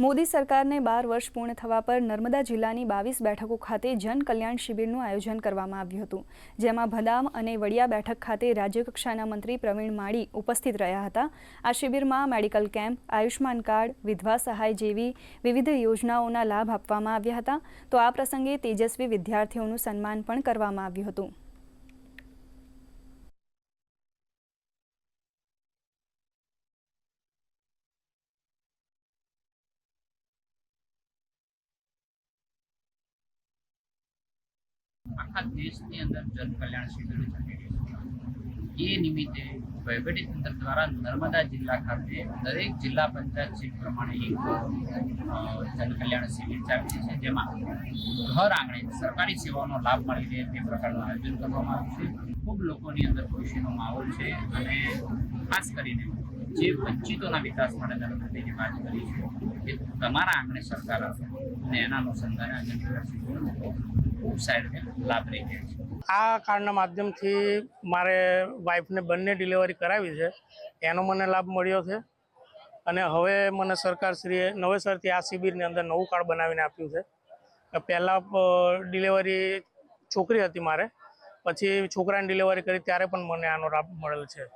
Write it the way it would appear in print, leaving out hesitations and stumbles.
મોદી સરકારને 12 વર્ષ પૂર્ણ થવા પર નર્મદા જિલ્લાની 22 બેઠકો ખાતે જન કલ્યાણ શિબિરનું આયોજન કરવામાં આવ્યું હતું, જેમાં ભદામ અને વડિયા બેઠક ખાતે રાજ્યકક્ષાના મંત્રી પ્રવીણ માળી ઉપસ્થિત રહ્યા હતા। આ શિબિરમાં મેડિકલ કેમ્પ, આયુષ્માન કાર્ડ, વિધવા સહાય જેવી વિવિધ યોજનાઓના લાભ આપવામાં આવ્યા હતા। તો આ પ્રસંગે તેજસ્વી વિદ્યાર્થીઓનું સન્માન પણ કરવામાં આવ્યું હતું। आखा देशनी अंदर जन कल्याण शिबिर चाली रही है। ये निमित्ते वहीवटी तंत्र द्वारा नर्मदा जिला खाते दरेक जिला पंचायत सीट प्रमाणे एक जन कल्याण शिबिर चाली रही है, जेमां घर आंगणे सरकारी सेवाओं लाभ मळी रहे ते प्रकारनुं आयोजन करवामां आव्युं छे। खूब लोकोनी अंदर खुशीनो माहोल छे अने खास करीने जे वंचितोना विकास माटे नरेन्द्रभाईए जे वात करी छे કે તમારા આંગણે સરકાર આવે અને એના અનુસંધાને આ જન કલ્યાણ શિબિરનો ખૂબ સારી રીતે લાભ રહી જાય છે। આ કાર્ડના માધ્યમથી મારે વાઈફને બંને ડિલિવરી કરાવી છે, એનો મને લાભ મળ્યો છે અને હવે મને સરકારશ્રીએ નવેસરથી આ શિબિરની અંદર નવું કાર્ડ બનાવીને આપ્યું છે। પહેલાં ડિલિવરી છોકરી હતી મારે, પછી છોકરાની ડિલિવરી કરી ત્યારે પણ મને આનો લાભ મળેલ છે।